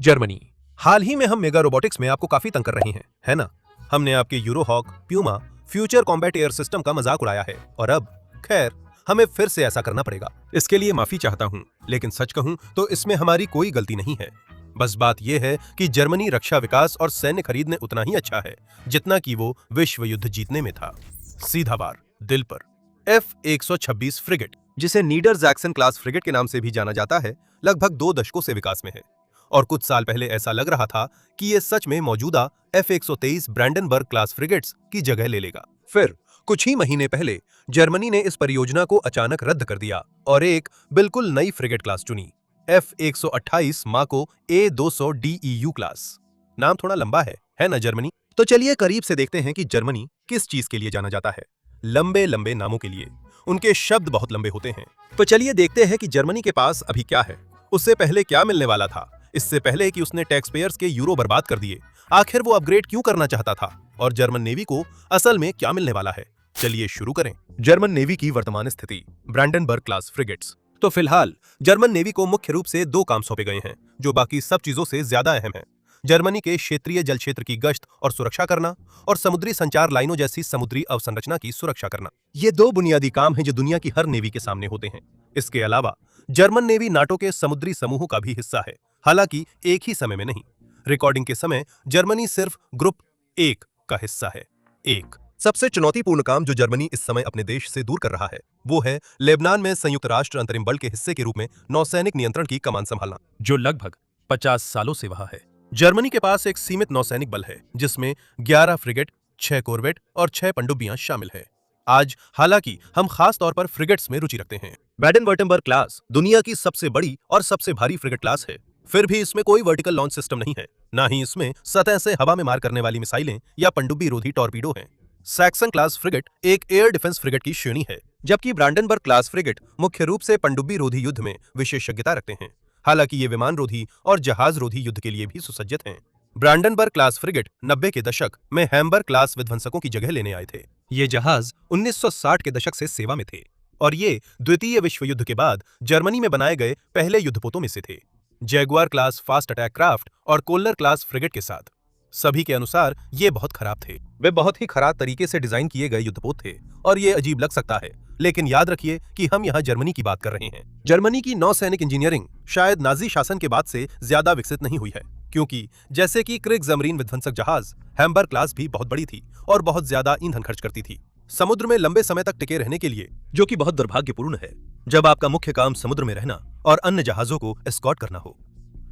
Germany. हाल ही में हम mega robotics में आपको काफी तंग कर रहे हैं, है ना? हमने आपके Euro Hawk, Puma, future combat air system का मजाक उड़ाया है और अब खैर हमें फिर से ऐसा करना पड़ेगा। इसके लिए माफी चाहता हूँ, लेकिन सच कहूँ तो इसमें हमारी कोई गलती नहीं है। बस बात यह है कि जर्मनी रक्षा विकास और सैन्य खरीद में उतना ही अच्छा है जितना कि वो विश्व युद्ध जीतने में था। सीधा वार दिल पर। F-126 फ्रिगेट, जिसे नीडर जैक्सन क्लास फ्रिगेट के नाम से भी जाना जाता है, लगभग 2 दशकों से विकास में है और कुछ साल पहले ऐसा लग रहा था कि ये सच में मौजूदा F-123 ब्रैंडनबर्ग क्लास फ्रिगेट्स की जगह ले लेगा। फिर कुछ ही महीने पहले जर्मनी ने इस परियोजना को अचानक रद्द कर दिया और एक बिल्कुल नई फ्रिगेट क्लास चुनी, F-128 माको A-200 DEU क्लास। नाम थोड़ा लंबा है ना जर्मनी? तो चलिए करीब से देखते हैं कि जर्मनी किस चीज के लिए जाना जाता है। लंबे लंबे नामों के लिए। उनके शब्द बहुत लंबे होते हैं। तो चलिए देखते हैं कि जर्मनी के पास अभी क्या है, उससे पहले क्या मिलने वाला था, इससे पहले कि उसने टैक्स पेयर्स के यूरो बर्बाद कर दिए, आखिर वो अपग्रेड क्यों करना चाहता था और जर्मन नेवी को असल में क्या मिलने वाला है। चलिए शुरू करें। जर्मन नेवी की वर्तमान स्थिति। Brandenburg class frigates. तो फिलहाल जर्मन नेवी को मुख्य रूप से 2 काम सौंपे गए हैं जो बाकी सब चीजों से ज्यादा अहम है। जर्मनी के क्षेत्रीय जल क्षेत्र की गश्त और सुरक्षा करना और समुद्री संचार लाइनों जैसी समुद्री अवसंरचना की सुरक्षा करना। ये 2 बुनियादी काम हैं जो दुनिया की हर नेवी के सामने होते हैं। इसके अलावा जर्मन नेवी नाटो के समुद्री समूह का भी हिस्सा है, हालांकि एक ही समय में नहीं। रिकॉर्डिंग के समय जर्मनी सिर्फ ग्रुप 1 का हिस्सा है। एक सबसे चुनौतीपूर्ण काम जो जर्मनी इस समय अपने देश से दूर कर रहा है वो है लेबनान में संयुक्त राष्ट्र अंतरिम बल के हिस्से के रूप में नौसैनिक नियंत्रण की कमान संभालना, जो लगभग 50 सालों से वहां है। जर्मनी के पास एक सीमित नौसैनिक बल है जिसमें 11 फ्रिगेट, 6 कॉर्वेट और 6 पनडुब्बियां शामिल है। आज हालांकि हम खास तौर पर फ्रिगेट्स में रुचि रखते हैं। बैडन-वर्टेनबर्ग क्लास दुनिया की सबसे बड़ी और सबसे भारी फ्रिगेट क्लास है। फिर भी इसमें कोई वर्टिकल लॉन्च सिस्टम नहीं है, ना ही इसमें सतह से हवा में मार करने वाली मिसाइलें या पनडुब्बी रोधी टॉर्पीडो हैं। सैक्सन क्लास फ्रिगेट एक एयर डिफेंस फ्रिगेट की श्रेणी है, जबकि ब्रांडनबर्ग क्लास फ्रिगेट मुख्य रूप से पनडुब्बी रोधी युद्ध में विशेषज्ञता रखते हैं। हालांकि ये विमान रोधी और जहाज रोधी युद्ध के लिए भी सुसज्जित हैं। ब्रांडनबर्ग क्लास फ्रिगेट 90 के दशक में हैम्बर्ग क्लास विध्वंसकों की जगह लेने आए थे। ये जहाज 1960 के दशक से सेवा में थे और ये द्वितीय विश्व युद्ध के बाद जर्मनी में बनाए गए पहले युद्धपोतों में से थे, Jaguar class fast attack craft और कोल्लर क्लास फ्रिगेट के साथ। सभी के अनुसार ये बहुत खराब थे। वे बहुत ही खराब तरीके से डिजाइन किए गए युद्धपोत थे और ये अजीब लग सकता है, लेकिन याद रखिए कि हम यहाँ जर्मनी की बात कर रहे हैं। जर्मनी की नौसैनिक इंजीनियरिंग शायद नाजी शासन के बाद से ज्यादा विकसित नहीं हुई है, क्योंकि जैसे कि क्रिग्समरीन विध्वंसक जहाज, हैम्बर्ग क्लास भी बहुत बड़ी थी और बहुत ज्यादा ईंधन खर्च करती थी समुद्र में लंबे समय तक टिके रहने के लिए, जो कि बहुत दुर्भाग्यपूर्ण है जब आपका मुख्य काम समुद्र में रहना और अन्य जहाजों को एस्कॉर्ट करना हो।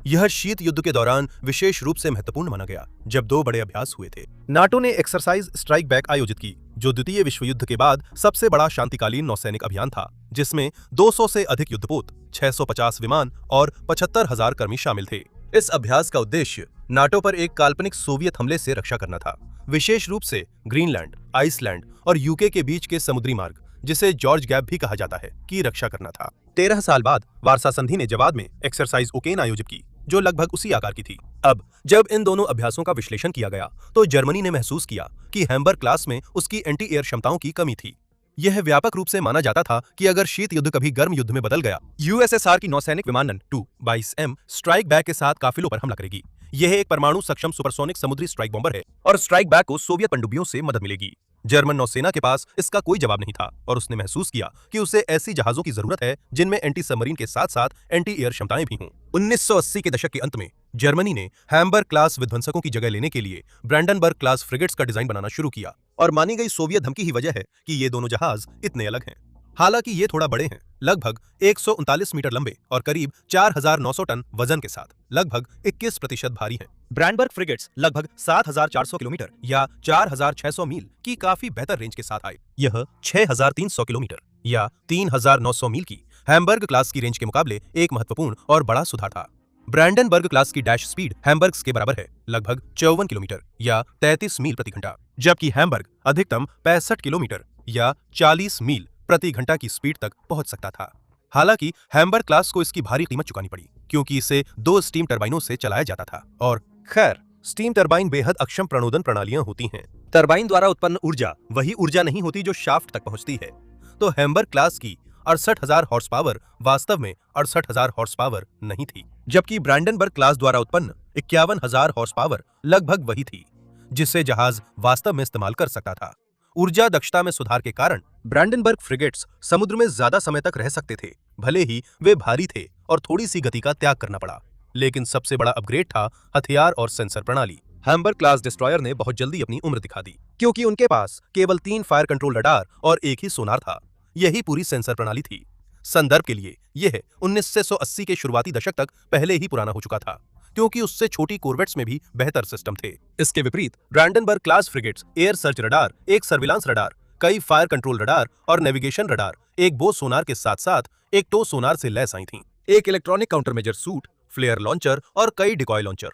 यह शीत युद्ध के दौरान विशेष रूप से महत्वपूर्ण माना गया जब 2 बड़े अभ्यास हुए थे। नाटो ने एक्सरसाइज स्ट्राइक बैक आयोजित की, जो द्वितीय विश्व युद्ध के बाद सबसे बड़ा शांतिकालीन नौसैनिक अभियान था, जिसमें 200 से अधिक युद्धपोत, 650 विमान और 75,000 कर्मी शामिल थे। इस अभ्यास का उद्देश्य नाटो पर एक काल्पनिक सोवियत हमले से रक्षा करना था, विशेष रूप से ग्रीनलैंड, आइसलैंड और यूके के बीच के समुद्री मार्ग, जिसे जॉर्ज गैप भी कहा जाता है, की रक्षा करना था। 13 साल बाद वार्सा संधि ने जवाब में एक्सरसाइज ओकेन आयोजित की, जो लगभग उसी आकार की थी। अब जब इन दोनों अभ्यासों का विश्लेषण किया गया तो जर्मनी ने महसूस किया कि हैम्बर्ग क्लास में उसकी एंटी एयर क्षमताओं की कमी थी। यह व्यापक रूप से माना जाता था कि अगर शीत युद्ध कभी गर्म युद्ध में बदल गया, यूएसएसआर की नौसैनिक विमानन Tu-22M स्ट्राइक बैक के साथ काफिलों पर हमला करेगी। यह एक परमाणु सक्षम सुपरसोनिक समुद्री स्ट्राइक बॉम्बर है और स्ट्राइक बैक को सोवियत पनडुब्बियों से मदद मिलेगी। जर्मन नौसेना के पास इसका कोई जवाब नहीं था और उसने महसूस किया कि उसे ऐसी जहाजों की जरूरत है जिनमें एंटी सबमरीन के साथ साथ एंटी एयर क्षमताएं भी हों। 1980 के दशक के अंत में जर्मनी ने हैम्बर्ग क्लास विध्वंसकों की जगह लेने के लिए ब्रैंडनबर्ग क्लास फ्रिगेट्स का डिजाइन बनाना शुरू किया और मानी गई सोवियत धमकी ही वजह है कि ये दोनों जहाज इतने अलग हैं। हालांकि ये थोड़ा बड़े हैं, लगभग 139 मीटर लंबे और करीब 4,900 टन वजन के साथ लगभग 21% भारी हैं। ब्रैंडनबर्ग फ्रिगेट्स लगभग 7,400 किलोमीटर या 4,600 मील की काफी बेहतर रेंज के साथ आए। यह 6,300 किलोमीटर या 3,900 मील की हैम्बर्ग क्लास की रेंज के मुकाबले एक महत्वपूर्ण और बड़ा सुधार था। ब्रैंडनबर्ग क्लास की डैश स्पीड हैम्बर्ग के बराबर है, लगभग 54 किलोमीटर या 33 मील प्रति घंटा, जबकि हैम्बर्ग अधिकतम 65 किलोमीटर या 40 मील प्रति घंटा की स्पीड तक पहुंच सकता था। हालांकि हैम्बर्ग क्लास को इसकी भारी कीमत चुकानी पड़ी, क्योंकि इसे 2 स्टीम टरबाइनों से चलाया जाता था और खैर स्टीम टरबाइन बेहद अक्षम प्रणोदन प्रणालियां होती हैं। टरबाइन द्वारा उत्पन्न ऊर्जा वही ऊर्जा नहीं होती जो शाफ्ट तक पहुंचती है। तो हैम्बर्ग क्लास की 68,000 हॉर्स पावर वास्तव में 68,000 हॉर्स पावर नहीं थी, जबकि ब्रैंडनबर्ग क्लास द्वारा उत्पन्न 51,000 हॉर्स पावर लगभग वही थी जिसे जहाज वास्तव में इस्तेमाल कर सकता था। ऊर्जा दक्षता में सुधार के कारण ब्रैंडनबर्ग फ्रिगेट्स समुद्र में ज्यादा समय तक रह सकते थे, भले ही वे भारी थे और थोड़ी सी गति का त्याग करना पड़ा। लेकिन सबसे बड़ा अपग्रेड था हथियार और सेंसर प्रणाली। हैम्बर्ग क्लास डिस्ट्रॉयर ने बहुत जल्दी अपनी उम्र दिखा दी, क्योंकि उनके पास केवल 3 फायर कंट्रोल रडार और एक ही सोनार था। यही पूरी सेंसर प्रणाली थी। संदर्भ के लिए यह 1980 के शुरुआती दशक तक पहले ही पुराना हो चुका था, क्योंकि उससे छोटी कॉर्वेट्स में भी बेहतर सिस्टम थे। इसके विपरीत Brandenburg class frigates air search radar, एक सर्विलांस रडार, कई फायर कंट्रोल रडार और नेविगेशन रडार, एक बो सोनार के साथ साथ एक टो सोनार से लैस आई थीं, एक electronic countermeasure suite, flare launcher और कई डिकॉय लॉन्चर।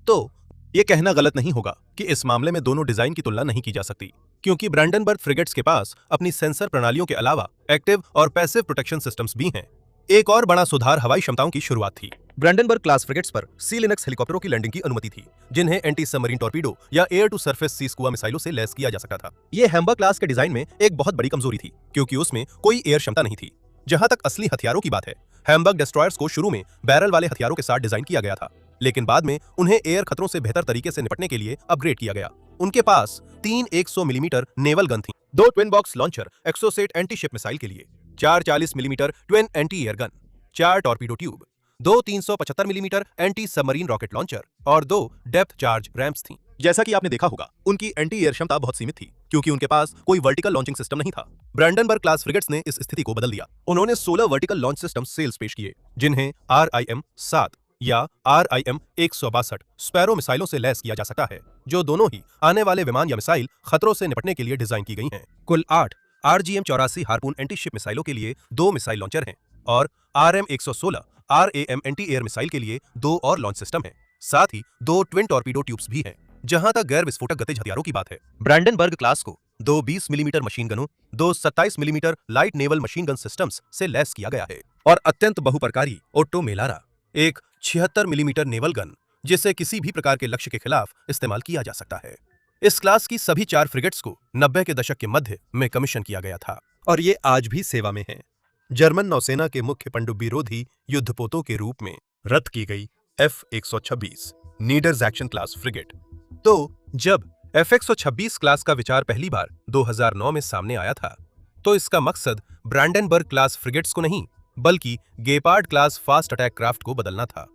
तो ये कहना गलत नहीं होगा कि इस मामले में दोनों डिजाइन की तुलना नहीं की जा सकती, क्योंकि ब्रैंडनबर्ग फ्रिगेट्स के पास अपनी सेंसर प्रणालियों के अलावा एक्टिव और पैसिव प्रोटेक्शन सिस्टम्स भी हैं। एक और बड़ा सुधार हवाई क्षमताओं की शुरुआत थी। ब्रैंडनबर्ग क्लास फ्रिगेट्स पर सी लिनक्स हेलीकॉप्टरों की लैंडिंग की अनुमति थी, जिन्हें एंटी सबमरीन टॉर्पीडो या air to surface Sea Skua मिसाइलों से लैस किया जा सकता था। ये हैम्बर्ग क्लास के डिजाइन में एक बहुत बड़ी कमजोरी थी, क्योंकि उसमें कोई एयर क्षमता नहीं थी। जहां तक असली हथियारों की बात है, हैम्बर्ग डिस्ट्रॉयर्स को शुरू में बैरल वाले हथियारों के साथ डिजाइन किया गया था, लेकिन बाद में उन्हें एयर खतरों से बेहतर तरीके से निपटने के लिए अपग्रेड किया गया। उनके पास 3 100 मिलीमीटर नेवल गन थी, 2 twin box launcher Exocet anti ship missile के लिए, 4 40 millimetre twin anti air gun, 4 torpedo tube, 2 375 millimetre anti submarine rocket launcher और 2 डेप्थ चार्ज रैम्प्स थीं। जैसा कि आपने देखा होगा, उनकी एंटी एयर क्षमता बहुत सीमित थी, क्योंकि उनके पास कोई वर्टिकल लॉन्चिंग सिस्टम नहीं था। ब्रैंडनबर्ग क्लास फ्रिगेट्स ने इस स्थिति को बदल दिया। उन्होंने 16 वर्टिकल लॉन्च सिस्टम सेल्स पेश किए, जिन्हें RIM-7 या RIM-162 स्पैरो मिसाइलों से लैस किया जा सकता है, जो दोनों ही आने वाले विमान या मिसाइल खतरों से निपटने के लिए डिजाइन की गई हैं। कुल 8 RGM-84 हार्पून एंटी शिप मिसाइलों के लिए 2 मिसाइल लॉन्चर हैं और RM-116 RAM anti air missile के लिए 2 और लॉन्च सिस्टम हैं। साथ ही 2 ट्विन टॉर्पीडो ट्यूब्स भी हैं। जहां तक गैर विस्फोटक गतिज हथियारों की बात है, ब्रैंडनबर्ग क्लास को 2 20 मिलीमीटर मशीन गनों, 2 27 millimetre light naval machine gun systems से लैस किया गया है और अत्यंत बहुप्रकारी ओट्टो मेलारा, एक 76 मिलीमीटर नेवल गन, जिसे किसी भी प्रकार के लक्ष्य के खिलाफ इस्तेमाल किया जा सकता है। इस क्लास की सभी 4 फ्रिगेट्स को 90 के दशक के मध्य में कमीशन किया गया था और ये आज भी सेवा में हैं। जर्मन नौसेना के मुख्य पनडुब्बी रोधी युद्धपोतों के रूप में रद्द की गई F-126 नीडरजैक्सन क्लास फ्रिगेट। तो जब F-126 क्लास का विचार पहली बार 2009 में सामने आया था, तो इसका मकसद ब्रैंडनबर्ग क्लास फ्रिगेट्स को नहीं, बल्कि Gepard class fast attack craft को बदलना था।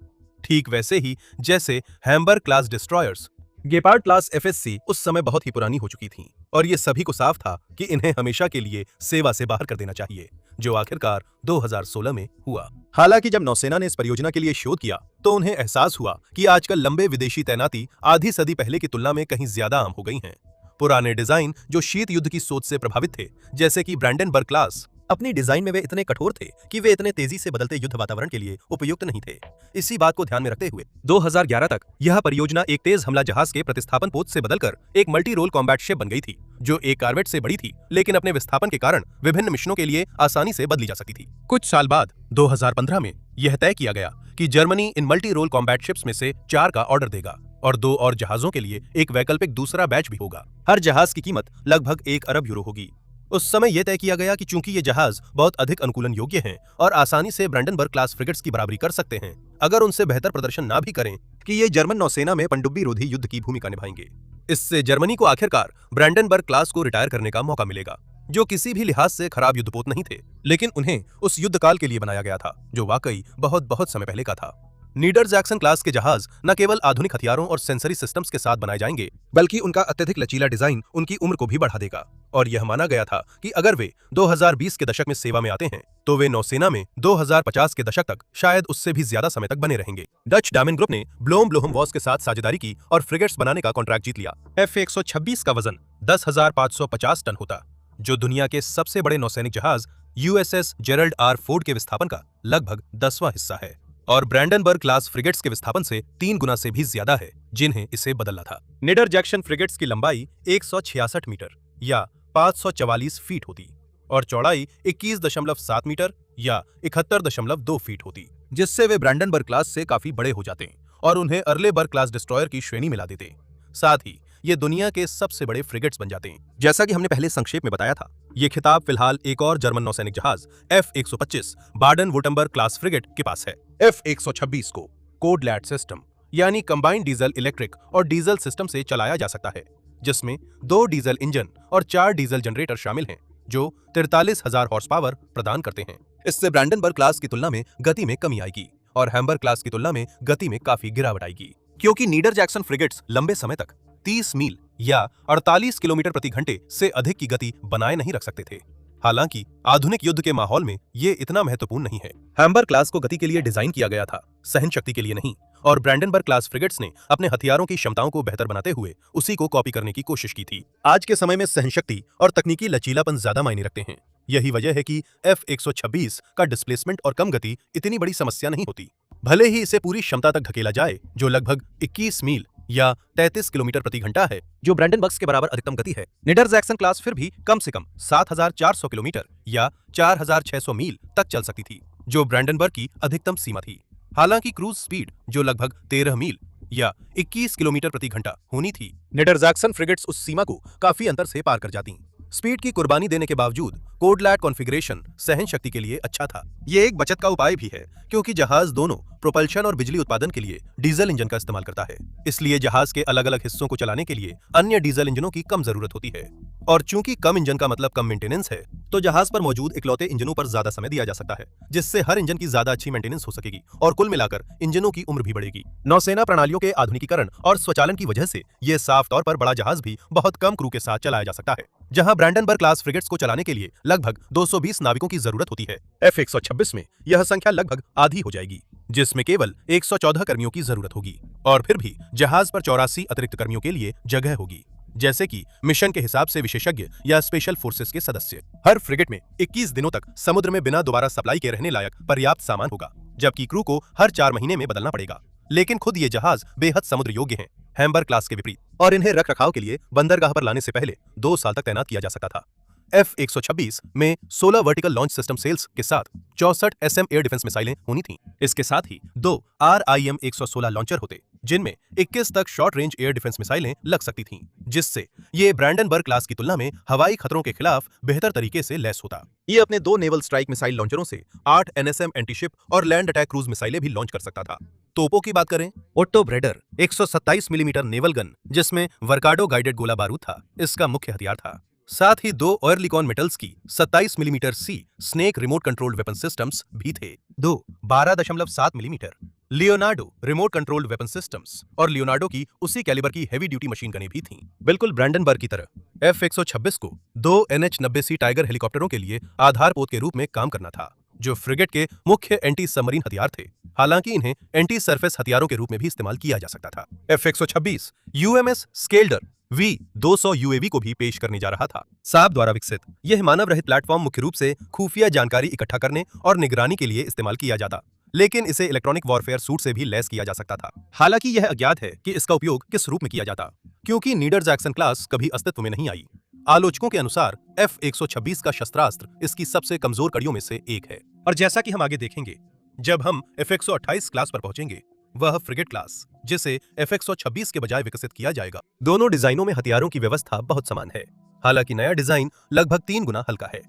ठीक वैसे ही जैसे Hamburg class destroyers, Gepard class FSC उस समय बहुत ही पुरानी हो चुकी थीं और ये सभी को साफ था कि इन्हें हमेशा के लिए सेवा से बाहर कर देना चाहिए, जो आखिरकार 2016 में हुआ। हालांकि जब नौसेना ने इस परियोजना के लिए शोध किया, तो उन्हें एहसास हुआ कि आजकल लंबे विदेशी तैनाती आधी सदी पहले की तुलना में कहीं ज्यादा आम हो गई हैं। पुराने डिजाइन जो शीत युद्ध की सोच से प्रभावित थे, जैसे कि ब्रैंडनबर्ग क्लास, अपनी डिजाइन में वे इतने कठोर थे कि वे इतने तेजी से बदलते युद्ध वातावरण के लिए उपयुक्त नहीं थे। इसी बात को ध्यान में रखते हुए 2011 तक यह परियोजना एक तेज हमला जहाज के प्रतिस्थापन पोत से बदलकर एक मल्टी रोल कॉम्बैट शिप बन गई थी, जो एक कॉर्वेट से बड़ी थी, लेकिन अपने विस्थापन के कारण विभिन्न मिशनों के लिए आसानी से बदली जा सकती थी। कुछ साल बाद 2015 में यह तय किया गया कि जर्मनी इन मल्टी रोल कॉम्बैट शिप्स में से 4 का ऑर्डर देगा और 2 और जहाजों के लिए एक वैकल्पिक दूसरा बैच भी होगा। हर जहाज की कीमत लगभग 1 अरब यूरो होगी। उस समय यह तय किया गया कि चूंकि ये जहाज बहुत अधिक अनुकूलन योग्य हैं और आसानी से ब्रैंडनबर्ग क्लास फ्रिगेट्स की बराबरी कर सकते हैं, अगर उनसे बेहतर प्रदर्शन ना भी करें, कि ये जर्मन नौसेना में पनडुब्बी रोधी युद्ध की भूमिका निभाएंगे। इससे जर्मनी को आखिरकार ब्रैंडनबर्ग क्लास को रिटायर करने का मौका मिलेगा, जो किसी भी लिहाज से खराब युद्धपोत नहीं थे, लेकिन उन्हें उस युद्ध काल के लिए बनाया गया था, जो वाकई बहुत बहुत समय पहले का था। नीडरजैक्सन क्लास के जहाज न केवल आधुनिक हथियारों और सेंसरी सिस्टम्स के साथ बनाए जाएंगे, बल्कि उनका अत्यधिक लचीला डिजाइन उनकी उम्र को भी बढ़ा देगा और यह माना गया था कि अगर वे 2020 के दशक में सेवा में आते हैं, तो वे नौसेना में 2050 के दशक तक शायद उससे भी ज्यादा समय तक बने रहेंगे। डच डायमंड ग्रुप ने ब्लोम ब्लोहम वॉस के साथ साझेदारी की और फ्रिगेट्स बनाने का कॉन्ट्रैक्ट जीत लिया। F-126 का वजन 10,550 टन होता, जो दुनिया के सबसे बड़े नौसैनिक जहाज USS जेरल्ड आर फोर्ड के विस्थापन का लगभग 10वां हिस्सा है और ब्रैंडनबर्ग क्लास फ्रिगेट्स के विस्थापन से 3 गुना से भी ज्यादा है, जिन्हें इसे बदलना था। नीडरजैक्सन फ्रिगेट्स की लंबाई 166 मीटर या 544 फीट होती और चौड़ाई 21.7 मीटर या 71.2 फीट होती, जिससे वे ब्रैंडनबर्ग क्लास से काफी बड़े हो जाते और उन्हें अर्लेबर्ग क्लास डिस्ट्रॉयर की श्रेणी में ला देते। साथ ही ये दुनिया के सबसे बड़े फ्रिगेट्स बन जाते हैं। जैसा कि हमने पहले संक्षेप में बताया था, ये खिताब फिलहाल एक और जर्मन नौसैनिक जहाज F-125 बार्डन वुर्टमबर्ग क्लास फ्रिगेट के पास है। F-126 को कोड लैट सिस्टम यानी कंबाइंड डीजल इलेक्ट्रिक और डीजल सिस्टम से चलाया जा सकता है, जिसमें 2 डीजल इंजन और 4 डीजल जनरेटर शामिल हैं, जो 43,000 हॉर्स पावर प्रदान करते हैं। इससे ब्रैंडनबर्ग क्लास की तुलना में गति में कमी आएगी और हैम्बर्ग क्लास की तुलना में गति में काफी गिरावट आएगी, क्योंकि नीडर जैक्सन फ्रिगेट्स लंबे समय तक 30 मील या 48 किलोमीटर प्रति घंटे से अधिक की गति बनाए नहीं रख सकते थे। हालांकि आधुनिक युद्ध के माहौल में ये इतना महत्वपूर्ण नहीं है। हैम्बर्ग क्लास को गति के लिए डिजाइन किया गया था, सहन शक्ति के लिए नहीं, और ब्रैंडनबर्ग क्लास फ्रिगेट्स ने अपने हथियारों की क्षमताओं को बेहतर बनाते हुए उसी को कॉपी करने की कोशिश की थी। आज के समय में सहनशक्ति और तकनीकी लचीलापन ज्यादा मायने रखते हैं। यही वजह है कि F-126 का डिस्प्लेसमेंट और कम गति इतनी बड़ी समस्या नहीं होती, भले ही इसे पूरी क्षमता तक धकेला जाए, जो लगभग 21 मील या 33 किलोमीटर प्रति घंटा है, जो ब्रैंडनबर्ग के बराबर अधिकतम गति है। नीडर जैक्सन क्लास फिर भी कम से कम 7,400 किलोमीटर या 4,600 मील तक चल सकती थी, जो ब्रैंडनबर्ग की अधिकतम सीमा थी। हालांकि क्रूज स्पीड, जो लगभग 13 मील या 21 किलोमीटर प्रति घंटा होनी थी, नीडर जैक्सन फ्रिगेट्स उस सीमा को काफी अंतर से पार कर जाती। स्पीड की कुर्बानी देने के बावजूद कोडलैट कॉन्फ़िगरेशन सहन शक्ति के लिए अच्छा था। ये एक बचत का उपाय भी है, क्योंकि जहाज दोनों प्रोपल्शन और बिजली उत्पादन के लिए डीजल इंजन का इस्तेमाल करता है। इसलिए जहाज के अलग अलग हिस्सों को चलाने के लिए अन्य डीजल इंजनों की कम जरूरत होती है, और चूंकि कम इंजन का मतलब कम मेंटेनेंस है, तो जहाज पर मौजूद इकलौते इंजनों पर ज्यादा समय दिया जा सकता है, जिससे हर इंजन की ज्यादा अच्छी मेंटेनेंस हो सकेगी और कुल मिलाकर इंजनों की उम्र भी बढ़ेगी। नौसेना प्रणालियों के आधुनिकीकरण और स्वचालन की वजह से ये साफ तौर पर बड़ा जहाज भी बहुत कम क्रू के साथ चलाया जा सकता है। जहां ब्रैंडनबर्ग क्लास फ्रिगेट्स को चलाने के लिए लगभग 220 नाविकों की जरूरत होती है, F-126 में यह संख्या लगभग आधी हो जाएगी, जिसमें केवल 114 कर्मियों की जरूरत होगी, और फिर भी जहाज पर 84 अतिरिक्त कर्मियों के लिए जगह होगी, जैसे कि मिशन के हिसाब से विशेषज्ञ या स्पेशल फोर्सेस के सदस्य। हर फ्रिगेट में 21 दिनों तक समुद्र में बिना दोबारा सप्लाई के रहने लायक पर्याप्त सामान होगा, जबकि क्रू को हर 4 महीने में बदलना पड़ेगा। लेकिन खुद ये जहाज बेहद समुद्र योग्य हैं, हैम्बर्ग क्लास के विपरीत, और इन्हें रख रखाव के लिए बंदरगाह पर लाने से पहले 2 साल तक तैनात किया जा सकता था। F-126 में 16 वर्टिकल लॉन्च सिस्टम सेल्स के साथ 64 SM एयर डिफेंस मिसाइलें होनी थीं। इसके साथ ही 2 RIM-116 लॉन्चर होते, जिनमें 21 तक शॉर्ट रेंज एयर डिफेंस मिसाइलें लग सकती थीं, जिससे ये ब्रैंडनबर्ग क्लास की तुलना में हवाई खतरों के खिलाफ बेहतर तरीके से लैस होता। ये अपने 2 नेवल स्ट्राइक मिसाइल लॉन्चरों से 8 NSM एंटीशिप और लैंड अटैक क्रूज मिसाइलें भी लॉन्च कर सकता था। तोपों की बात करें, Otto bladder 127 millimetre naval gun, जिसमें वर्काडो गाइडेड गोला बारूद था, इसका मुख्य हथियार था। साथ ही 2 ऑयरलिकॉन मेटल्स की 27 मिलीमीटर सी snake remote controlled weapon systems भी थे। 2 12.7 millimetre Leonardo remote controlled weapon systems और लियोनार्डो की उसी कैलिबर की हेवी ड्यूटी मशीन गनें भी थीं। बिल्कुल ब्रैंडनबर्ग की तरह F-126 को 2 NH-90C टाइगर हेलीकॉप्टरों के लिए आधारपोत के रूप में काम करना था, जो फ्रिगेट के मुख्य एंटी सबमरीन हथियार थे। हालांकि इन्हें एंटी सरफेस हथियारों के रूप में भी इस्तेमाल किया जा सकता था। F-126 UMS स्केल्डर V-200 UAV को भी पेश करने जा रहा था। साब द्वारा विकसित यह मानव रहित प्लेटफॉर्म मुख्य रूप से खुफिया जानकारी इकट्ठा करने और निगरानी के लिए इस्तेमाल किया जाता, लेकिन इसे इलेक्ट्रॉनिक वॉरफेयर सूट से भी लैस किया जा सकता था। हालांकि यह अज्ञात है कि इसका उपयोग किस रूप में किया जाता, क्योंकि नीडर जैक्सन क्लास कभी अस्तित्व में नहीं आई। आलोचकों के अनुसार F-126 का शस्त्रास्त्र इसकी सबसे कमजोर कड़ियों में से एक है, और जैसा कि हम आगे देखेंगे, जब हम F-128 क्लास पर पहुंचेंगे, वह फ्रिगेट क्लास, जिसे F-126 के बजाय विकसित किया जाएगा। दोनों डिजाइनों में हथियारों की व्यवस्था बहुत समान है, हालांकि नया डिजाइन लगभग 3 गुना हल्का है।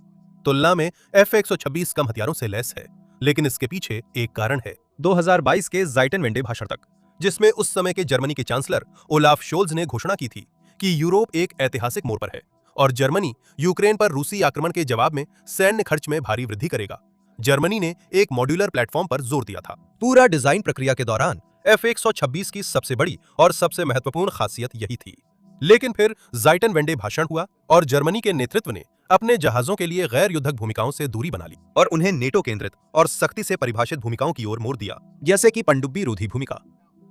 तुलना में F-126 कम हथियारों से लैस है, लेकिन इसके पीछे एक कारण है। 2022 के ज़ाइटनवेंडे भाषण तक, जिसमें उस समय के जर्मनी के चांसलर ओलाफ शोल्ज ने घोषणा की थी कि यूरोप एक ऐतिहासिक मोड़ पर है और जर्मनी यूक्रेन पर रूसी आक्रमण के जवाब में सैन्य खर्च में भारी वृद्धि करेगा। जर्मनी ने एक मॉड्यूलर प्लेटफॉर्म पर जोर दिया था। पूरा डिजाइन प्रक्रिया के दौरान F-126 की सबसे बड़ी और सबसे महत्वपूर्ण खासियत यही थी। लेकिन फिर ज़ाइटनवेंडे भाषण हुआ और जर्मनी के नेतृत्व ने अपने जहाजों के लिए गैर युद्धक भूमिकाओं से दूरी बना ली और उन्हें नेटो केंद्रित और सख्ती से परिभाषित भूमिकाओं की ओर मोड़ दिया, जैसे कि पनडुब्बी रोधी भूमिका।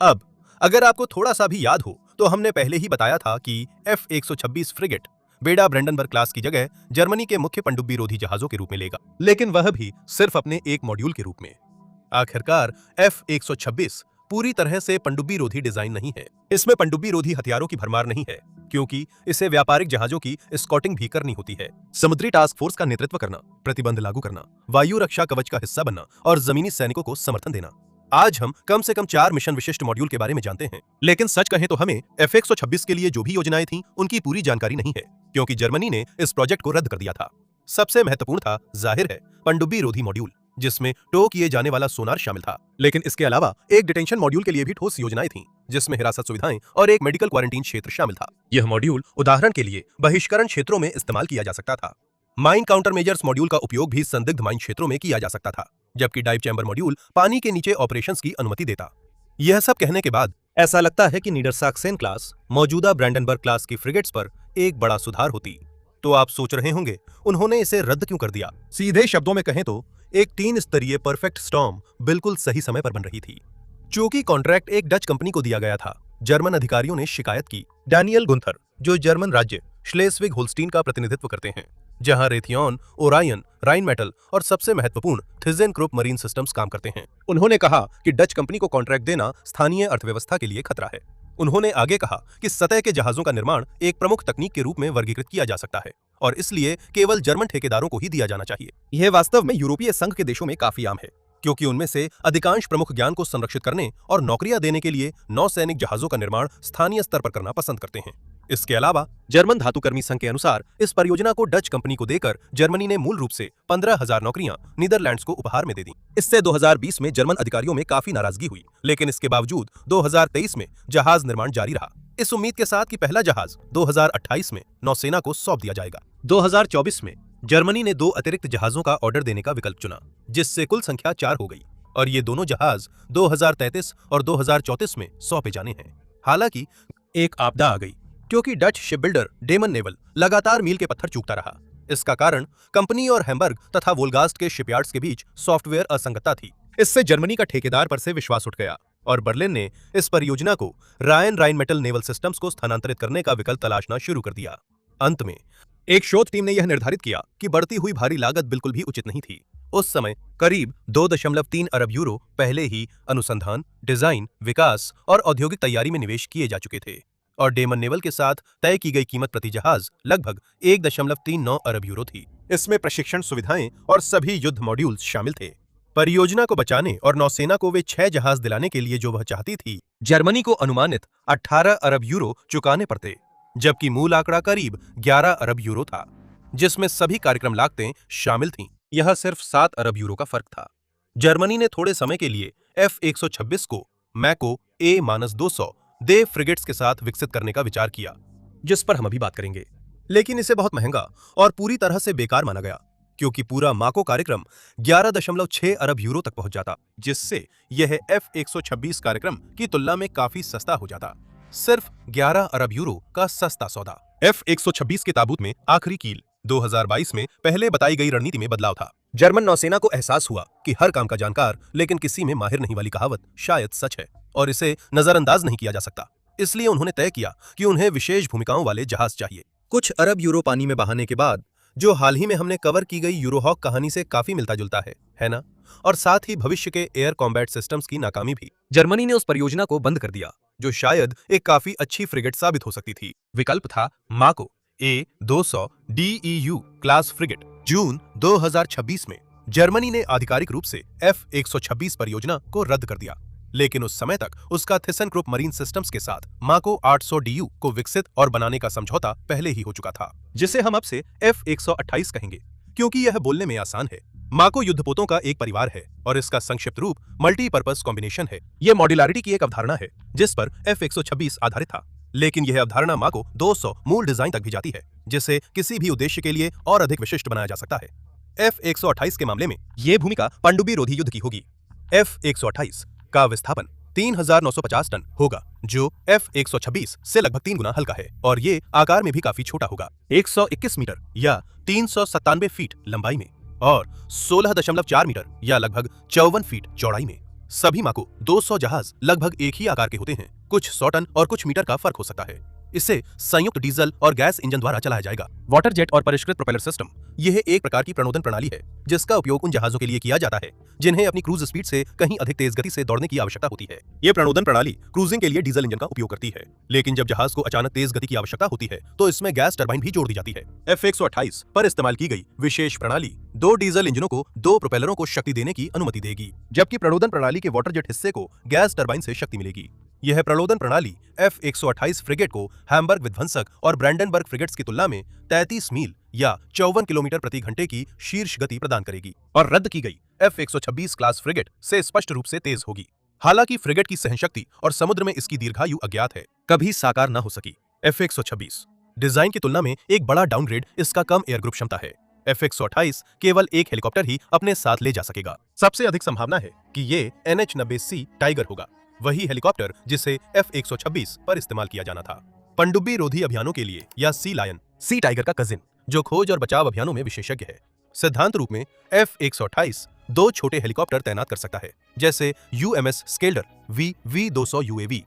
अब अगर आपको थोड़ा सा भी याद हो, तो हमने पहले ही बताया था कि F-126 फ्रिगेट बेड़ा ब्रैंडनबर्ग क्लास की जगह जर्मनी के मुख्य पनडुब्बी रोधी जहाजों के रूप में लेगा, लेकिन वह भी सिर्फ अपने एक मॉड्यूल के रूप में। आखिरकार F-126 पूरी तरह से पनडुब्बी रोधी डिजाइन नहीं है। इसमें पनडुब्बी रोधी हथियारों की भरमार नहीं है, क्योंकि इसे व्यापारिक जहाजों की स्कॉटिंग भी करनी होती है, समुद्री टास्क फोर्स का नेतृत्व करना, प्रतिबंध लागू करना, वायु रक्षा कवच का हिस्सा बनना और जमीनी सैनिकों को समर्थन देना। आज हम कम से कम 4 मिशन विशिष्ट मॉड्यूल के बारे में जानते हैं, लेकिन सच कहें तो हमें F-126 के लिए जो भी योजनाएं थीं, उनकी पूरी जानकारी नहीं है, क्योंकि जर्मनी ने इस प्रोजेक्ट को रद्द कर दिया था। सबसे महत्वपूर्ण था, जाहिर है, पनडुब्बी रोधी मॉड्यूल, जिसमें टो किए जाने वाला सोनार शामिल था। लेकिन इसके अलावा एक डिटेंशन मॉड्यूल के लिए भी ठोस योजनाएं थीं, जिसमें हिरासत सुविधाएं और एक मेडिकल क्वारंटीन क्षेत्र शामिल था। यह मॉड्यूल उदाहरण के लिए बहिष्करण क्षेत्रों में इस्तेमाल किया जा सकता था। माइन काउंटर मेजर्स मॉड्यूल का उपयोग भी संदिग्ध माइन क्षेत्रों में किया जा सकता था, जबकि डाइव चैम्बर मॉड्यूल पानी के नीचे ऑपरेशंस की अनुमति देता। यह सब कहने के बाद ऐसा लगता है कि नीडरसाक्सेन क्लास मौजूदा ब्रैंडनबर्ग क्लास की फ्रिगेट्स पर एक बड़ा सुधार होती। तो आप सोच रहे होंगे, उन्होंने इसे रद्द क्यों कर दिया? सीधे शब्दों में कहें तो एक 3 स्तरीय परफेक्ट स्टॉर्म बिल्कुल सही समय पर बन रही थी। चूंकि कॉन्ट्रैक्ट एक डच कंपनी को दिया गया था, जर्मन अधिकारियों ने शिकायत की। डैनियल गुंथर, जो जर्मन राज्य श्लेस्विग होल्स्टीन का प्रतिनिधित्व करते हैं, जहां रेथियॉन, ओरायन, राइन मेटल और सबसे महत्वपूर्ण थिजेनक्रुप मरीन सिस्टम्स काम करते हैं, उन्होंने कहा कि डच कंपनी को कॉन्ट्रैक्ट देना स्थानीय अर्थव्यवस्था के लिए खतरा है। उन्होंने आगे कहा कि सतह के जहाजों का निर्माण एक प्रमुख तकनीक के रूप में वर्गीकृत किया जा सकता है और इसलिए केवल जर्मन ठेकेदारों को ही दिया जाना चाहिए। यह वास्तव में यूरोपीय संघ के देशों में काफी आम है, क्योंकि उनमें से अधिकांश प्रमुख ज्ञान को संरक्षित करने और नौकरियां देने के लिए नौसैनिक जहाजों का निर्माण स्थानीय स्तर पर करना पसंद करते हैं। इसके अलावा जर्मन धातुकर्मी संघ के अनुसार इस परियोजना को डच कंपनी को देकर जर्मनी ने मूल रूप से 15,000 नौकरियां नीदरलैंड्स को उपहार में दे दी। इससे 2020 में जर्मन अधिकारियों में काफी नाराजगी हुई, लेकिन इसके बावजूद 2023 में जहाज निर्माण जारी रहा, इस उम्मीद के साथ कि पहला जहाज 2028 में नौसेना को सौंप दिया जाएगा। 2024 में जर्मनी ने 2 अतिरिक्त जहाजों का ऑर्डर देने का विकल्प चुना, जिससे कुल संख्या 4 हो गई और ये दोनों जहाज 2033 और 2034 में सौंपे जाने हैं। हालांकि एक आपदा आ गई, क्योंकि डच शिपबिल्डर डेमन नेवल लगातार मील के पत्थर चूकता रहा। इसका कारण कंपनी और हैम्बर्ग तथा वोल्गास्ट के शिपयार्ड्स के बीच सॉफ्टवेयर असंगतता थी। इससे जर्मनी का ठेकेदार पर से विश्वास उठ गया और बर्लिन ने इस परियोजना को राइन मेटल नेवल सिस्टम्स को स्थानांतरित करने का विकल्प तलाशना शुरू कर दिया। अंत में एक शोध टीम ने यह निर्धारित किया कि बढ़ती हुई भारी लागत बिल्कुल भी उचित नहीं थी। उस समय करीब 2.3 अरब यूरो पहले ही अनुसंधान, डिजाइन, विकास और औद्योगिक तैयारी में निवेश किए जा चुके थे और डेमन नेवल के साथ तय की गई कीमत प्रति जहाज लगभग 1.39 अरब यूरो थी। इसमें प्रशिक्षण सुविधाएं और सभी युद्ध मॉड्यूल्स शामिल थे। परियोजना को बचाने और नौसेना को वे 6 जहाज दिलाने के लिए जो वह चाहती थी, जर्मनी को अनुमानित 18 अरब यूरो चुकाने पड़ते, जबकि मूल आंकड़ा करीब 11 अरब यूरो था, जिसमें सभी कार्यक्रम लागतें शामिल थीं। यह सिर्फ 7 अरब यूरो का फर्क था। जर्मनी ने थोड़े समय के लिए F-126 को मैको A-200 दे फ्रिगेट्स के साथ विकसित करने का विचार किया, जिस पर हम अभी बात करेंगे, लेकिन इसे बहुत महंगा और पूरी तरह से बेकार माना गया, क्योंकि पूरा माको कार्यक्रम 11.6 अरब यूरो तक पहुंच जाता, जिससे यह F-126 कार्यक्रम की तुलना में काफी सस्ता हो जाता। सिर्फ 11 अरब यूरो का सस्ता सौदा। F-126 के ताबूत में आखिरी कील 2022 में पहले बताई गई रणनीति में बदलाव था। जर्मन नौसेना को एहसास हुआ कि हर काम का जानकार लेकिन किसी में माहिर नहीं वाली कहावत शायद सच है और इसे नजरअंदाज नहीं किया जा सकता। इसलिए उन्होंने तय किया कि उन्हें विशेष भूमिकाओं वाले जहाज चाहिए। कुछ अरब यूरो पानी में बहाने के बाद, जो हाल ही में हमने कवर की गई यूरोहॉक कहानी से काफी मिलता जुलता है ना? और साथ ही भविष्य के एयर कॉम्बैट सिस्टम्स की नाकामी भी, जर्मनी ने उस परियोजना को बंद कर दिया, जो शायद एक काफी अच्छी फ्रिगेट साबित हो सकती थी। विकल्प था माको A-200 DEU क्लास फ्रिगेट। जून 2026 में जर्मनी ने आधिकारिक रूप से F-126 परियोजना को रद्द कर दिया, लेकिन उस समय तक उसका थिसेनक्रुप मरीन सिस्टम्स के साथ माको 800 DU को विकसित और बनाने का समझौता पहले ही हो चुका था, जिसे हम अब से F-128 कहेंगे, क्योंकि यह बोलने में आसान है। माको युद्धपोतों का एक परिवार है और इसका संक्षिप्त रूप मल्टीपर्पज कॉम्बिनेशन है। यह मॉड्यूलरिटी की एक अवधारणा है जिस पर F-126 आधारित था, लेकिन यह अवधारणा माको 200 मूल डिजाइन तक भी जाती है, जिसे किसी भी उद्देश्य के लिए और अधिक विशिष्ट बनाया जा सकता है। F-128 के मामले में यह भूमिका पनडुब्बी रोधी युद्ध की होगी। F-128 का विस्थापन 3,950 टन होगा, जो F-126 से लगभग 3 गुना हल्का है, और ये आकार में भी काफी छोटा होगा, 121 मीटर या 397 फीट लंबाई में और 16.4 मीटर या लगभग 54 फीट चौड़ाई में। सभी माको 200 जहाज लगभग एक ही आकार के होते हैं, कुछ 100 टन और कुछ मीटर का फर्क हो सकता है। इसे संयुक्त डीजल और गैस इंजन द्वारा चलाया जाएगा। वाटर जेट और परिष्कृत प्रोपेलर सिस्टम, यह एक प्रकार की प्रणोदन प्रणाली है जिसका उपयोग उन जहाजों के लिए किया जाता है जिन्हें अपनी क्रूज स्पीड से कहीं अधिक तेज गति से दौड़ने की आवश्यकता होती है। ये प्रणोदन प्रणाली क्रूजिंग के लिए डीजल इंजन का उपयोग करती है, लेकिन जब जहाज को अचानक तेज गति की आवश्यकता होती है तो इसमें गैस टरबाइन भी जोड़ दी जाती है। F-128 पर इस्तेमाल की गई विशेष प्रणाली 2 डीजल इंजनों को 2 प्रोपेलरों को शक्ति देने की अनुमति देगी, जबकि प्रणोदन प्रणाली के वाटर जेट हिस्से को गैस टरबाइन से शक्ति मिलेगी। यह प्रणोदन प्रणाली F-128 फ्रिगेट को हैम्बर्ग विध्वंसक और ब्रैंडनबर्ग फ्रिगेट्स की तुलना में 33 मील या 54 किलोमीटर प्रति घंटे की शीर्ष गति प्रदान करेगी और रद्द की गई F-126 क्लास फ्रिगेट से स्पष्ट रूप से तेज होगी। हालांकि फ्रिगेट की सहनशक्ति और समुद्र में इसकी दीर्घायु अज्ञात है, कभी साकार न हो सकी। F-126 डिजाइन की तुलना में एक बड़ा डाउनग्रेड इसका कम एयर ग्रुप क्षमता है। F-128 केवल एक हेलीकॉप्टर ही अपने साथ ले जा सकेगा। सबसे अधिक संभावना है कि ये NH-90C टाइगर होगा, वही हेलीकॉप्टर जिसे F-126 पर इस्तेमाल किया जाना था। पनडुब्बी रोधी अभियानों के लिए या सी लायन, सी टाइगर का कजिन, जो खोज और बचाव अभियानों में विशेषज्ञ है। सिद्धांत रूप में F-128 2 छोटे हेलीकॉप्टर तैनात कर सकता है, जैसे UMS स्केल्डर V-200 UAV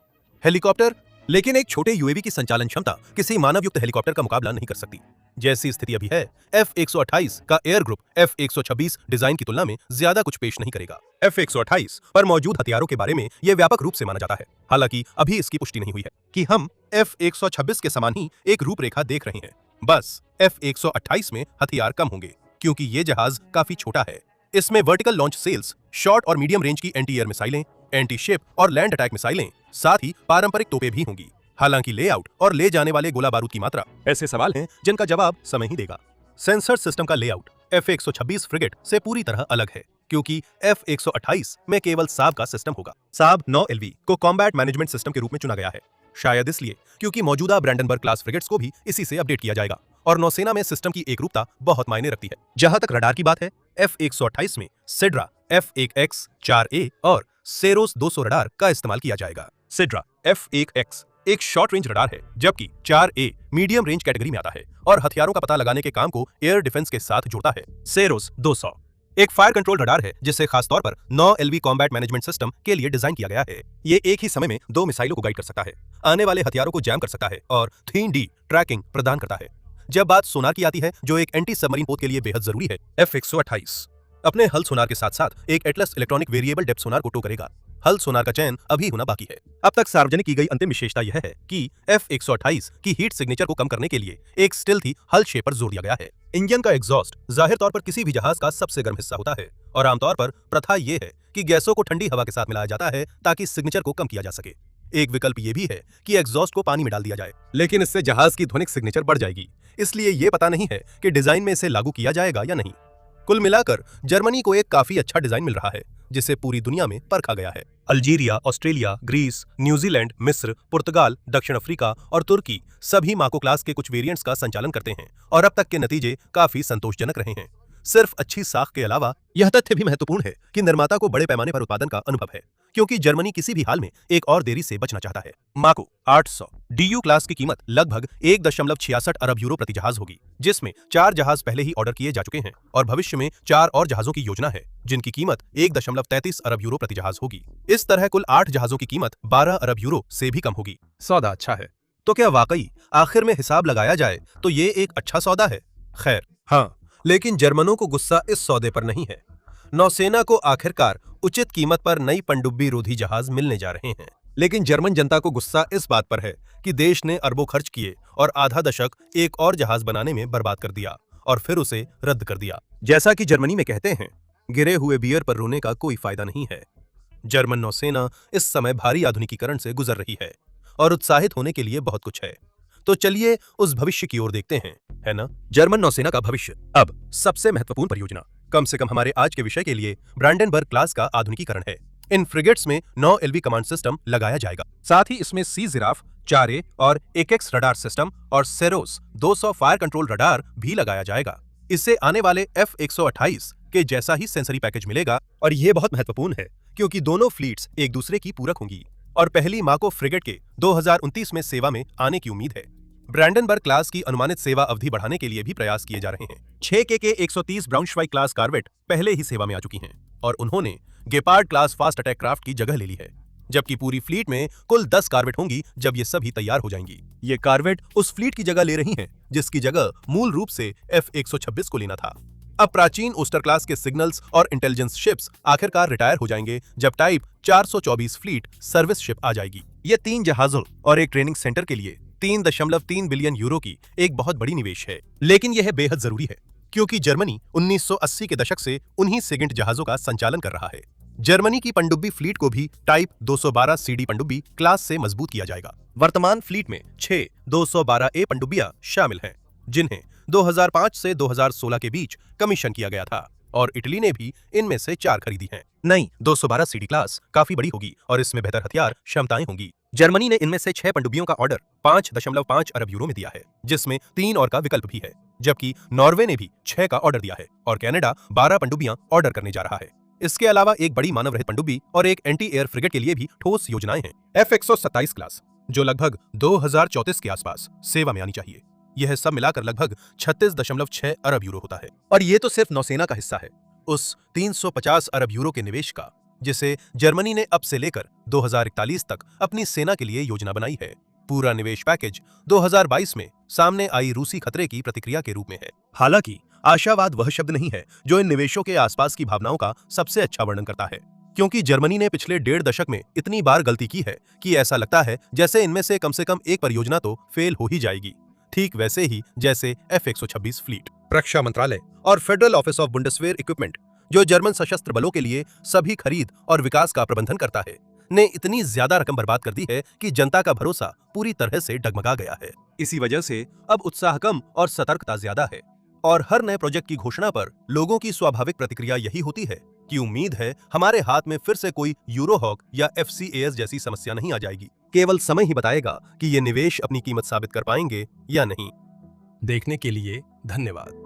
हेलीकॉप्टर, लेकिन एक छोटे यूएवी की संचालन क्षमता किसी मानवयुक्त हेलीकॉप्टर का मुकाबला नहीं कर सकती। जैसी स्थिति अभी है, F-128 का एयर ग्रुप F-126 डिजाइन की तुलना में ज्यादा कुछ पेश नहीं करेगा। F-128 पर मौजूद हथियारों के बारे में यह व्यापक रूप से माना जाता है, हालांकि अभी इसकी पुष्टि नहीं हुई है कि हम F-126 के समान ही एक रूपरेखा देख रहे हैं। बस F-128 में हथियार कम होंगे क्योंकि ये जहाज काफी छोटा है। इसमें वर्टिकल लॉन्च सेल्स, शॉर्ट और मीडियम रेंज की एंटी एयर मिसाइलें, एंटी शिप और लैंड अटैक मिसाइलें, साथ ही पारंपरिक तोपें भी होंगी। हालांकि लेआउट और ले जाने वाले गोला बारूद की मात्रा ऐसे सवाल हैं जिनका जवाब समय ही देगा। सेंसर सिस्टम का लेआउट F-126 फ्रिगेट से पूरी तरह अलग है क्योंकि F-128 में केवल साब का सिस्टम होगा। साब 9LV को कॉम्बैट मैनेजमेंट सिस्टम के रूप में चुना गया है, शायद इसलिए क्योंकि मौजूदा ब्रैंडनबर्ग क्लास फ्रिगेट्स को भी इसी से अपडेट किया जाएगा और नौसेना में सिस्टम की एकरूपता बहुत मायने रखती है। जहां तक रडार की बात है, F-128 में सिड्रा F-1X 4A और सेरोस 200 रडार का इस्तेमाल किया जाएगा। सिड्रा F-1X एक शॉर्ट रेंज रडार है, जबकि 4A मीडियम रेंज कैटेगरी में आता है और हथियारों का पता लगाने के काम को एयर डिफेंस के साथ जोड़ता है। सेरोस 200 एक फायर कंट्रोल रडार है जिसे खासतौर पर 9LV कॉम्बैट मैनेजमेंट सिस्टम के लिए डिजाइन किया गया है। ये एक ही समय में 2 मिसाइलों को गाइड कर सकता है, आने वाले हथियारों को जैम कर सकता है और 3D ट्रैकिंग प्रदान करता है। जब बात सोनार की आती है, जो एक एंटी सबमरीन पोत के लिए बेहद जरूरी है, F-128 अपने हल सोनार के साथ साथ एक एटलस इलेक्ट्रॉनिक वेरिएबल डेप्थ सोनार को टो करेगा। हल सोनार का चयन अभी होना बाकी है। अब तक सार्वजनिक की गई अंतिम विशेषता यह है कि F-128 की हीट सिग्नेचर को कम करने के लिए एक स्टिल्थी हल शेप पर जोर दिया गया है। इंजन का एग्जॉस्ट जाहिर तौर पर किसी भी जहाज का सबसे गर्म हिस्सा होता है और आमतौर पर प्रथा यह है कि गैसों को ठंडी हवा के साथ मिलाया जाता है ताकि सिग्नेचर को कम किया जा सके। एक विकल्प ये भी है कि एग्जॉस्ट को पानी में डाल दिया जाए, लेकिन इससे जहाज की ध्वनिक सिग्नेचर बढ़ जाएगी, इसलिए ये पता नहीं है कि डिजाइन में इसे लागू किया जाएगा या नहीं। कुल मिलाकर जर्मनी को एक काफी अच्छा डिजाइन मिल रहा है जिसे पूरी दुनिया में परखा गया है। अल्जीरिया, ऑस्ट्रेलिया, ग्रीस, न्यूजीलैंड, मिस्र, पुर्तगाल, दक्षिण अफ्रीका और तुर्की सभी माको क्लास के कुछ वेरिएंट्स का संचालन करते हैं और अब तक के नतीजे काफी संतोषजनक रहे हैं। सिर्फ अच्छी साख के अलावा यह तथ्य भी महत्वपूर्ण है कि निर्माता को बड़े पैमाने पर उत्पादन का अनुभव है, क्योंकि जर्मनी किसी भी हाल में एक और देरी से बचना चाहता है। माको 800 DU क्लास की कीमत लगभग 1.66 अरब यूरो प्रति जहाज होगी, जिसमें 4 जहाज पहले ही ऑर्डर किए जा चुके हैं और भविष्य में 4 और जहाजों की योजना है जिनकी कीमत 1.33 अरब यूरो प्रति जहाज होगी। इस तरह कुल 8 जहाजों की कीमत 12 अरब यूरो से भी कम होगी। सौदा अच्छा है, तो क्या वाकई आखिर में हिसाब लगाया जाए तो ये एक अच्छा सौदा है? खैर हाँ, लेकिन जर्मनों को गुस्सा इस सौदे पर नहीं है। नौसेना को आखिरकार उचित कीमत पर नई पनडुब्बी रोधी जहाज मिलने जा रहे हैं, लेकिन जर्मन जनता को गुस्सा इस बात पर है कि देश ने अरबों खर्च किए और आधा दशक एक और जहाज बनाने में बर्बाद कर दिया और फिर उसे रद्द कर दिया। जैसा कि जर्मनी में कहते हैं, गिरे हुए बियर पर रोने का कोई फायदा नहीं है। जर्मन नौसेना इस समय भारी आधुनिकीकरण से गुजर रही है और उत्साहित होने के लिए बहुत कुछ है। तो चलिए उस भविष्य की ओर देखते हैं, है ना? जर्मन नौसेना का भविष्य। अब सबसे महत्वपूर्ण परियोजना, कम से कम हमारे आज के विषय के लिए, ब्रैंडनबर्ग क्लास का आधुनिकीकरण है। इन फ्रिगेट्स में 9LV कमांड सिस्टम लगाया जाएगा, साथ ही इसमें सी जिराफ 4A और 1X रडार सिस्टम और सेरोस 200 फायर कंट्रोल रडार भी लगाया जाएगा। इससे आने वाले F-128 के जैसा ही सेंसरी पैकेज मिलेगा और यह बहुत महत्वपूर्ण है क्योंकि दोनों फ्लीट्स एक दूसरे की पूरक होंगी और पहली माको फ्रिगेट के 2029 में सेवा में आने की उम्मीद है। ब्रैंडनबर्ग क्लास की अनुमानित सेवा अवधि बढ़ाने के लिए भी प्रयास किए जा रहे हैं। 6K के 130 ब्राउनश्वाइग क्लास कार्वेट पहले ही सेवा में आ चुकी हैं और उन्होंने गेपार्ड क्लास फास्ट अटैक क्राफ्ट की जगह ले ली है। जबकि पूरी फ्लीट में कुल 10 कॉर्वेट होंगी जब ये सभी तैयार हो जाएंगी। ये कॉर्वेट उस फ्लीट की जगह ले रही हैं जिसकी जगह मूल रूप से F-126 को लेना था। अब प्राचीन ओस्टर क्लास के सिग्नल्स और इंटेलिजेंस शिप्स आखिरकार रिटायर हो जाएंगे जब टाइप 424 फ्लीट सर्विस शिप आ जाएगी। ये 3 जहाजों और एक ट्रेनिंग सेंटर के लिए 3.3 बिलियन यूरो की एक बहुत बड़ी निवेश है। लेकिन यह बेहद जरूरी है क्योंकि जर्मनी 1980 के दशक से उन्हीं सेगेंट जहाजों का संचालन कर रहा है। जर्मनी की पनडुब्बी फ्लीट को भी टाइप 212 सीडी पनडुब्बी क्लास से मजबूत किया जाएगा। वर्तमान फ्लीट में 6 212A पनडुब्बियां शामिल हैं, जिन्हें 2005 से 2016 के बीच कमीशन किया गया था और इटली ने भी इनमें से 4 खरीदी हैं। नई 212 सीडी क्लास काफी बड़ी होगी और इसमें बेहतर हथियार क्षमताएं होंगी। जर्मनी ने इनमें से 6 पनडुब्बियों का ऑर्डर 5.5 अरब यूरो में दिया है, जिसमें 3 और का विकल्प भी है, जबकि नॉर्वे ने भी 6 का ऑर्डर दिया है और कनाडा 12 पनडुब्बियां ऑर्डर करने जा रहा है। इसके अलावा एक बड़ी मानव रहित पनडुब्बी और एक एंटी एयर फ्रिगेट के लिए भी ठोस योजनाएं हैं। F-127 क्लास, जो लगभग 2034 के आसपास सेवा में आनी चाहिए। यह सब मिलाकर लगभग 36.6 अरब यूरो होता है। और ये तो सिर्फ नौसेना का हिस्सा है उस 350 अरब यूरो के निवेश का, जिसे जर्मनी ने अब से लेकर 2041 तक अपनी सेना के लिए योजना बनाई है। पूरा निवेश पैकेज 2022 में सामने आई रूसी खतरे की प्रतिक्रिया के रूप में है। हालांकि आशावाद वह शब्द नहीं है जो इन निवेशों के आसपास की भावनाओं का सबसे अच्छा वर्णन करता है, क्योंकि जर्मनी ने पिछले 1.5 दशक में इतनी बार गलती की है कि ऐसा लगता है जैसे इनमें से कम एक परियोजना तो फेल हो ही जाएगी, ठीक वैसे ही जैसे F-126 फ्लीट। रक्षा मंत्रालय और फेडरल ऑफिस ऑफ बुंडेसवेर इक्विपमेंट, जो जर्मन सशस्त्र बलों के लिए सभी खरीद और विकास का प्रबंधन करता है, ने इतनी ज्यादा रकम बर्बाद कर दी है कि जनता का भरोसा पूरी तरह से डगमगा गया है। इसी वजह से अब उत्साह कम और सतर्कता ज्यादा है और हर नए प्रोजेक्ट की घोषणा पर लोगों की स्वाभाविक प्रतिक्रिया यही होती है कि उम्मीद है हमारे हाथ में फिर से कोई यूरोहॉक या FCAS जैसी समस्या नहीं आ जाएगी। केवल समय ही बताएगा कि ये निवेश अपनी कीमत साबित कर पाएंगे या नहीं। देखने के लिए धन्यवाद।